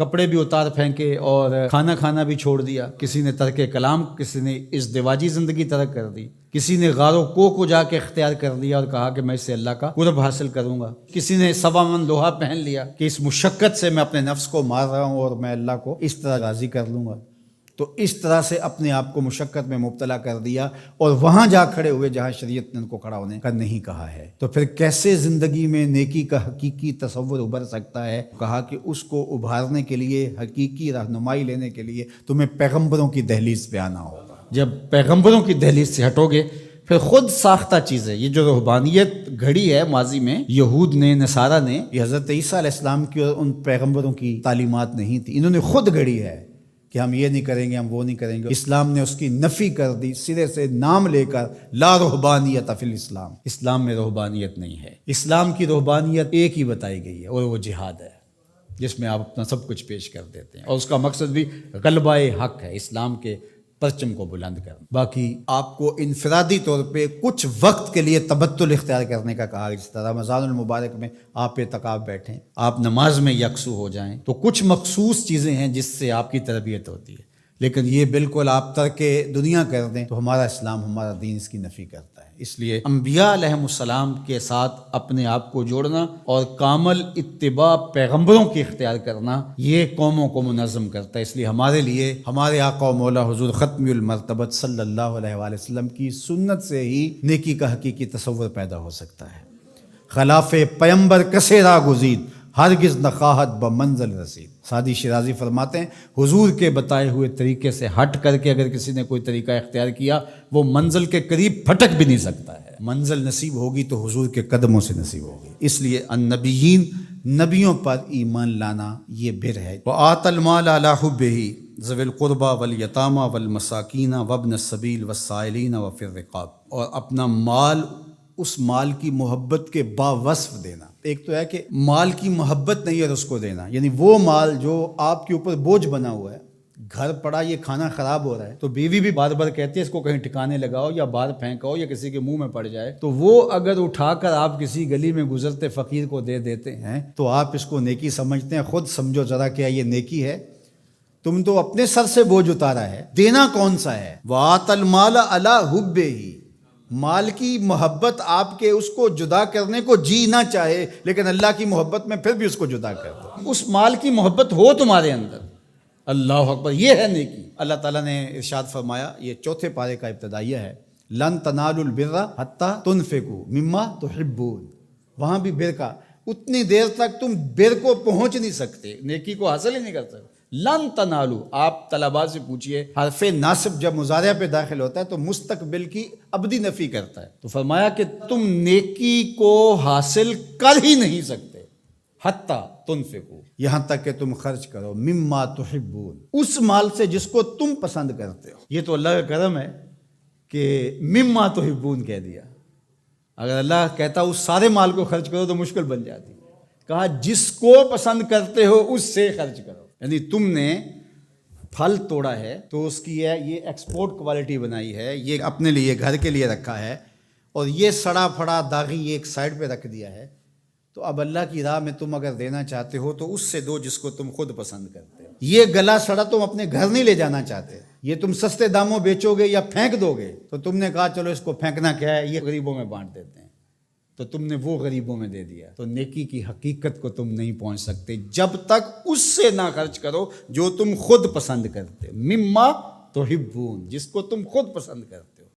کپڑے بھی اتار پھینکے اور کھانا کھانا بھی چھوڑ دیا، کسی نے ترک کلام، کسی نے ازدواجی زندگی ترک کر دی، کسی نے غار و کوہ کو جا کے اختیار کر لیا اور کہا کہ میں اس سے اللہ کا قرب حاصل کروں گا، کسی نے 1.25 من لوہا پہن لیا کہ اس مشقت سے میں اپنے نفس کو مار رہا ہوں اور میں اللہ کو اس طرح راضی کر لوں گا۔ تو اس طرح سے اپنے آپ کو مشقت میں مبتلا کر دیا اور وہاں جا کھڑے ہوئے جہاں شریعت نے ان کو کھڑا ہونے کا نہیں کہا ہے۔ تو پھر کیسے زندگی میں نیکی کا حقیقی تصور ابھر سکتا ہے؟ کہا کہ اس کو ابھارنے کے لیے، حقیقی رہنمائی لینے کے لیے تمہیں پیغمبروں کی دہلیز پہ آنا ہوگا۔ جب پیغمبروں کی دہلیز سے ہٹو گے پھر خود ساختہ چیزیں، یہ جو روحانیت گھڑی ہے ماضی میں یہود نے، نصارہ نے، یہ حضرت عیسیٰ علیہ السلام کی اور ان پیغمبروں کی تعلیمات نہیں تھی، انہوں نے خود گھڑی ہے کہ ہم یہ نہیں کریں گے، ہم وہ نہیں کریں گے۔ اسلام نے اس کی نفی کر دی، سرے سے نام لے کر، لا رہبانیت فی الاسلام، اسلام میں رہبانیت نہیں ہے۔ اسلام کی رہبانیت ایک ہی بتائی گئی ہے اور وہ جہاد ہے، جس میں آپ اپنا سب کچھ پیش کر دیتے ہیں، اور اس کا مقصد بھی غلبہ حق ہے، اسلام کے پرچم کو بلند کرنا۔ باقی آپ کو انفرادی طور پہ کچھ وقت کے لیے تبتل اختیار کرنے کا کہا، جس طرح رمضان المبارک میں آپ اعتکاف بیٹھیں، آپ نماز میں یکسو ہو جائیں، تو کچھ مخصوص چیزیں ہیں جس سے آپ کی تربیت ہوتی ہے، لیکن یہ بالکل آپ ترک دنیا کر دیں تو ہمارا اسلام، ہمارا دین اس کی نفی کرتا ہے۔ اس لیے انبیاء علیہ السلام کے ساتھ اپنے آپ کو جوڑنا اور کامل اتباع پیغمبروں کی اختیار کرنا، یہ قوموں کو منظم کرتا ہے۔ اس لیے ہمارے لیے ہمارے آقا و مولا حضور ختم المرتبت صلی اللہ علیہ وآلہ وسلم کی سنت سے ہی نیکی کا حقیقی تصور پیدا ہو سکتا ہے۔ خلاف پیمبر کسے را گزید، ہرگز نخواہت بمنزل رسید۔ سعدی شیرازی فرماتے ہیں حضور کے بتائے ہوئے طریقے سے ہٹ کر کے اگر کسی نے کوئی طریقہ اختیار کیا، وہ منزل کے قریب پھٹک بھی نہیں سکتا ہے۔ منزل نصیب ہوگی تو حضور کے قدموں سے نصیب ہوگی۔ اس لیے النبیین، نبیوں پر ایمان لانا یہ بر ہے۔ وآت المال علی حبہ ذوی القربى والیتامى والمساکین وابن السبیل والسائلین وفی الرقاب، اور اپنا مال، اس مال کی محبت کے باوصف دینا۔ ایک تو ہے کہ مال کی محبت نہیں ہے اس کو دینا، یعنی وہ مال جو آپ کے اوپر بوجھ بنا ہوا ہے، گھر پڑا یہ کھانا خراب ہو رہا ہے تو بیوی بھی بار بار کہتی ہے اس کو کہیں ٹھکانے لگاؤ یا باہر پھینکاؤ یا کسی کے منہ میں پڑ جائے، تو وہ اگر اٹھا کر آپ کسی گلی میں گزرتے فقیر کو دے دیتے ہیں تو آپ اس کو نیکی سمجھتے ہیں۔ خود سمجھو ذرا کیا یہ نیکی ہے؟ تم تو اپنے سر سے بوجھ اتارا ہے، دینا کون سا ہے؟ وَآتَ الْمَالَ عَلَى حُبِّهِ، مال کی محبت آپ کے اس کو جدا کرنے کو جی نہ چاہے، لیکن اللہ کی محبت میں پھر بھی اس کو جدا کر دو۔ اس مال کی محبت ہو تمہارے اندر، اللہ اکبر، یہ ہے نیکی۔ اللہ تعالیٰ نے ارشاد فرمایا، یہ 4 پارے کا ابتدائیہ ہے، لن تنالوا البر حتی تنفقوا مما تحبون۔ وہاں بھی بر کا، اتنی دیر تک تم بر کو پہنچ نہیں سکتے، نیکی کو حاصل ہی نہیں کر سکتے۔ لن تنالو، آپ طلباء سے پوچھئے، حرف ناصب جب مضارع پہ داخل ہوتا ہے تو مستقبل کی ابدی نفی کرتا ہے، تو فرمایا کہ تم نیکی کو حاصل کر ہی نہیں سکتے حتی تنفقو، یہاں تک کہ تم خرچ کرو، مما تحبون، اس مال سے جس کو تم پسند کرتے ہو۔ یہ تو اللہ کا کرم ہے کہ مما تحبون کہہ دیا، اگر اللہ کہتا اس سارے مال کو خرچ کرو تو مشکل بن جاتی، کہا جس کو پسند کرتے ہو اس سے خرچ کرو۔ یعنی تم نے پھل توڑا ہے تو اس کی یہ ایکسپورٹ کوالٹی بنائی ہے، یہ اپنے لیے گھر کے لیے رکھا ہے، اور یہ سڑا پھڑا داغی یہ ایک سائڈ پہ رکھ دیا ہے، تو اب اللہ کی راہ میں تم اگر دینا چاہتے ہو تو اس سے دو جس کو تم خود پسند کرتے ہو۔ یہ گلا سڑا تم اپنے گھر نہیں لے جانا چاہتے، یہ تم سستے داموں بیچو گے یا پھینک دو گے، تو تم نے کہا چلو اس کو پھینکنا کیا ہے، یہ غریبوں میں بانٹ دیتے ہیں، تو تم نے وہ غریبوں میں دے دیا۔ تو نیکی کی حقیقت کو تم نہیں پہنچ سکتے جب تک اس سے نہ خرچ کرو جو تم خود پسند کرتے، مما تحبون، جس کو تم خود پسند کرتے۔